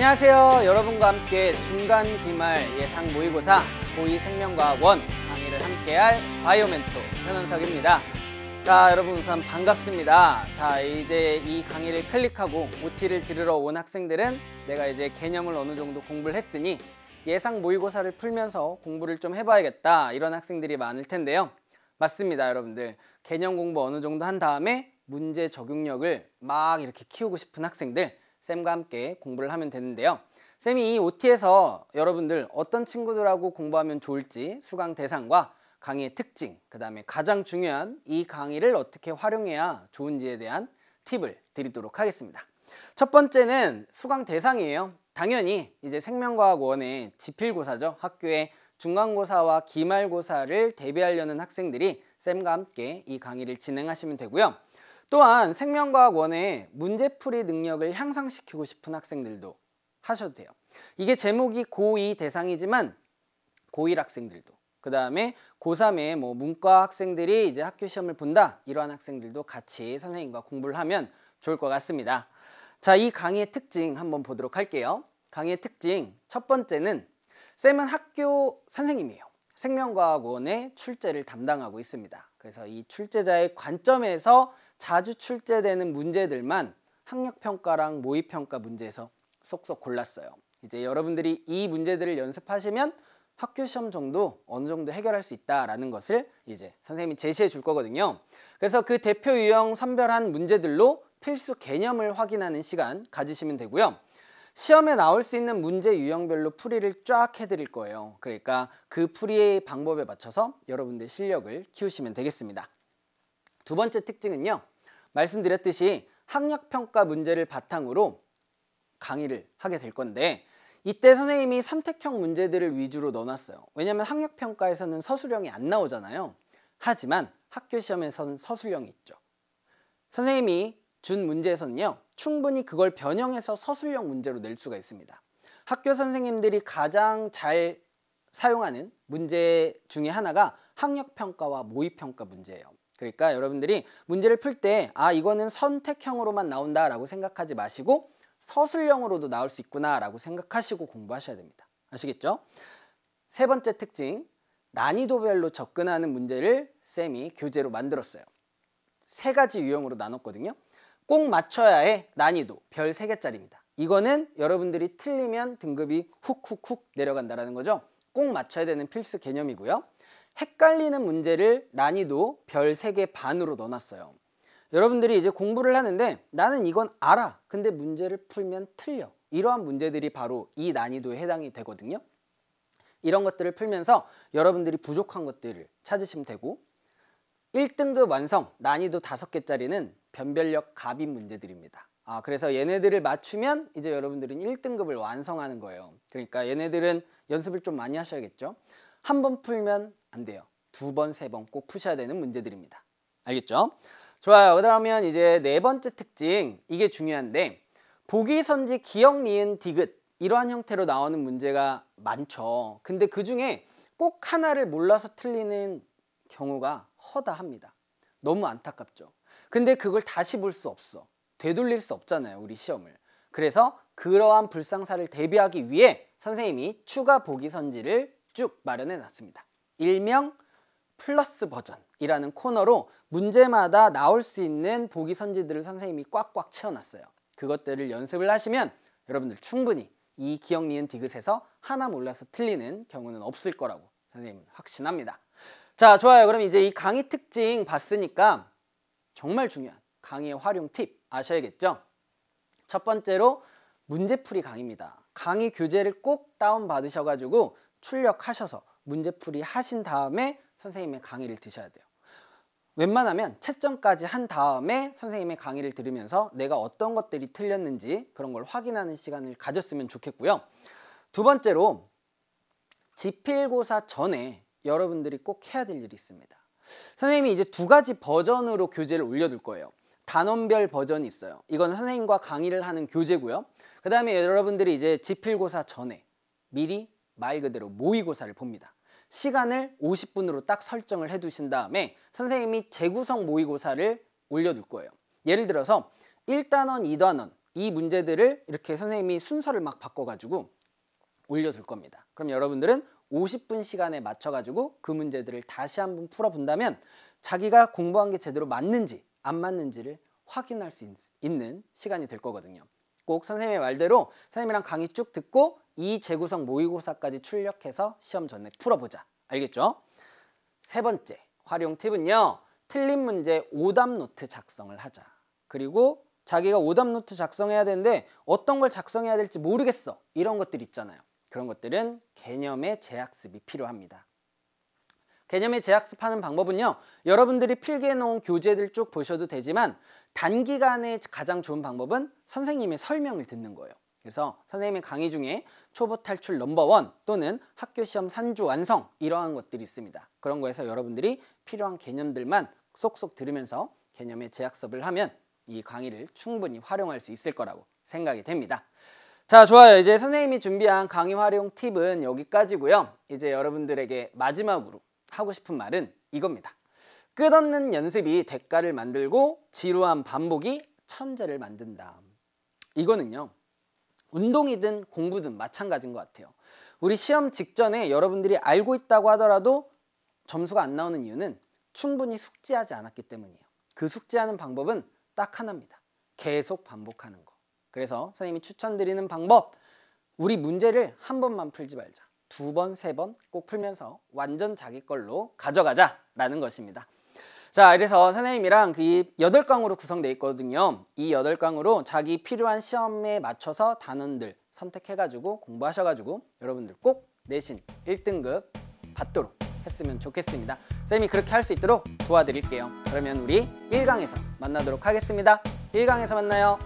안녕하세요. 여러분과 함께 중간 기말 예상 모의고사 고2 생명과학원 강의를 함께할 바이오멘토 현원석입니다. 자, 여러분 우선 반갑습니다. 자, 이제 이 강의를 클릭하고 OT를 들으러 온 학생들은 내가 이제 개념을 어느 정도 공부를 했으니 예상 모의고사를 풀면서 공부를 좀 해봐야겠다, 이런 학생들이 많을 텐데요. 맞습니다, 여러분들. 개념 공부 어느 정도 한 다음에 문제 적용력을 막 이렇게 키우고 싶은 학생들, 쌤과 함께 공부를 하면 되는데요. 쌤이 이 OT에서 여러분들 어떤 친구들하고 공부하면 좋을지 수강 대상과 강의의 특징, 그 다음에 가장 중요한 이 강의를 어떻게 활용해야 좋은지에 대한 팁을 드리도록 하겠습니다. 첫 번째는 수강 대상이에요. 당연히 이제 생명과학원의 지필고사죠. 학교의 중간고사와 기말고사를 대비하려는 학생들이 쌤과 함께 이 강의를 진행하시면 되고요. 또한 생명과학원의 문제풀이 능력을 향상시키고 싶은 학생들도 하셔도 돼요. 이게 제목이 고2 대상이지만 고1 학생들도, 그 다음에 고3의 문과 학생들이 이제 학교 시험을 본다, 이러한 학생들도 같이 선생님과 공부를 하면 좋을 것 같습니다. 자, 이 강의의 특징 한번 보도록 할게요. 강의의 특징 첫 번째는 쌤은 학교 선생님이에요. 생명과학원의 출제를 담당하고 있습니다. 그래서 이 출제자의 관점에서 자주 출제되는 문제들만 학력평가랑 모의평가 문제에서 쏙쏙 골랐어요. 이제 여러분들이 이 문제들을 연습하시면 학교 시험 정도 어느 정도 해결할 수 있다라는 것을 이제 선생님이 제시해 줄 거거든요. 그래서 그 대표 유형 선별한 문제들로 필수 개념을 확인하는 시간 가지시면 되고요. 시험에 나올 수 있는 문제 유형별로 풀이를 쫙 해드릴 거예요. 그러니까 그 풀이의 방법에 맞춰서 여러분들 실력을 키우시면 되겠습니다. 두 번째 특징은요, 말씀드렸듯이 학력평가 문제를 바탕으로 강의를 하게 될 건데, 이때 선생님이 선택형 문제들을 위주로 넣어놨어요. 왜냐하면 학력평가에서는 서술형이 안 나오잖아요. 하지만 학교 시험에서는 서술형이 있죠. 선생님이 준 문제에서는요, 충분히 그걸 변형해서 서술형 문제로 낼 수가 있습니다. 학교 선생님들이 가장 잘 사용하는 문제 중에 하나가 학력평가와 모의평가 문제예요. 그러니까 여러분들이 문제를 풀 때 이거는 선택형으로만 나온다 라고 생각하지 마시고 서술형으로도 나올 수 있구나 라고 생각하시고 공부하셔야 됩니다. 아시겠죠? 세 번째 특징, 난이도별로 접근하는 문제를 쌤이 교재로 만들었어요. 세 가지 유형으로 나눴거든요. 꼭 맞춰야 해 난이도 별 3개짜리입니다. 이거는 여러분들이 틀리면 등급이 훅훅훅 내려간다는 거죠. 꼭 맞춰야 되는 필수 개념이고요. 헷갈리는 문제를 난이도 별 3개 반으로 넣어놨어요. 여러분들이 이제 공부를 하는데 나는 이건 알아, 근데 문제를 풀면 틀려, 이러한 문제들이 바로 이 난이도에 해당이 되거든요. 이런 것들을 풀면서 여러분들이 부족한 것들을 찾으시면 되고, 1등급 완성 난이도 5개짜리는 변별력 갑입 문제들입니다. 그래서 얘네들을 맞추면 이제 여러분들은 1등급을 완성하는 거예요. 그러니까 얘네들은 연습을 좀 많이 하셔야겠죠. 한 번 풀면 안 돼요. 2번, 3번 꼭 푸셔야 되는 문제들입니다. 알겠죠? 좋아요. 그러면 이제 네 번째 특징, 이게 중요한데, 보기, 선지, 기억, 니은, 디귿 이러한 형태로 나오는 문제가 많죠. 근데 그 중에 꼭 하나를 몰라서 틀리는 경우가 허다합니다. 너무 안타깝죠. 근데 그걸 다시 볼 수 없어. 되돌릴 수 없잖아요, 우리 시험을. 그래서 그러한 불상사를 대비하기 위해 선생님이 추가 보기 선지를 쭉 마련해 놨습니다. 일명 플러스 버전이라는 코너로 문제마다 나올 수 있는 보기 선지들을 선생님이 꽉꽉 채워놨어요. 그것들을 연습을 하시면 여러분들 충분히 이 기억, 니은, 디귿에서 하나 몰라서 틀리는 경우는 없을 거라고 선생님은 확신합니다. 자, 좋아요. 그럼 이제 이 강의 특징 봤으니까 정말 중요한 강의의 활용 팁 아셔야겠죠? 첫 번째로 문제풀이 강의입니다. 강의 교재를 꼭 다운받으셔가지고 출력하셔서 문제풀이 하신 다음에 선생님의 강의를 드셔야 돼요. 웬만하면 채점까지 한 다음에 선생님의 강의를 들으면서 내가 어떤 것들이 틀렸는지 그런 걸 확인하는 시간을 가졌으면 좋겠고요. 두 번째로 지필고사 전에 여러분들이 꼭 해야 될 일이 있습니다. 선생님이 이제 2가지 버전으로 교재를 올려둘 거예요. 단원별 버전이 있어요. 이건 선생님과 강의를 하는 교재고요. 그 다음에 여러분들이 이제 지필고사 전에 미리 말 그대로 모의고사를 봅니다. 시간을 50분으로 딱 설정을 해 두신 다음에 선생님이 재구성 모의고사를 올려둘 거예요. 예를 들어서 1단원, 2단원 이 문제들을 이렇게 선생님이 순서를 막 바꿔가지고 올려줄 겁니다. 그럼 여러분들은 50분 시간에 맞춰가지고 그 문제들을 다시 한번 풀어본다면 자기가 공부한 게 제대로 맞는지 안 맞는지를 확인할 수 있는 시간이 될 거거든요. 꼭 선생님의 말대로 선생님이랑 강의 쭉 듣고 이 재구성 모의고사까지 출력해서 시험 전에 풀어보자. 알겠죠? 세 번째 활용 팁은요. 틀린 문제 오답 노트 작성을 하자. 그리고 자기가 오답 노트 작성해야 되는데 어떤 걸 작성해야 될지 모르겠어. 이런 것들 있잖아요. 그런 것들은 개념의 재학습이 필요합니다. 개념의 재학습하는 방법은요. 여러분들이 필기해 놓은 교재들 쭉 보셔도 되지만 단기간에 가장 좋은 방법은 선생님의 설명을 듣는 거예요. 그래서 선생님의 강의 중에 초보 탈출 넘버1 또는 학교 시험 산주 완성 이러한 것들이 있습니다. 그런 거에서 여러분들이 필요한 개념들만 쏙쏙 들으면서 개념의 재학습을 하면 이 강의를 충분히 활용할 수 있을 거라고 생각이 됩니다. 자, 좋아요. 이제 선생님이 준비한 강의 활용 팁은 여기까지고요. 이제 여러분들에게 마지막으로 하고 싶은 말은 이겁니다. 끝없는 연습이 대가를 만들고 지루한 반복이 천재를 만든다. 이거는요. 운동이든 공부든 마찬가지인 것 같아요. 우리 시험 직전에 여러분들이 알고 있다고 하더라도 점수가 안 나오는 이유는 충분히 숙지하지 않았기 때문이에요. 그 숙지하는 방법은 딱 하나입니다. 계속 반복하는 거. 그래서 선생님이 추천드리는 방법, 우리 문제를 한 번만 풀지 말자. 2번, 3번 꼭 풀면서 완전 자기 걸로 가져가자라는 것입니다. 자, 그래서 선생님이랑 그 8강으로 구성되어 있거든요. 이 8강으로 자기 필요한 시험에 맞춰서 단원들 선택해가지고 공부하셔가지고 여러분들 꼭 내신 1등급 받도록 했으면 좋겠습니다. 선생님이 그렇게 할 수 있도록 도와드릴게요. 그러면 우리 1강에서 만나도록 하겠습니다. 1강에서 만나요.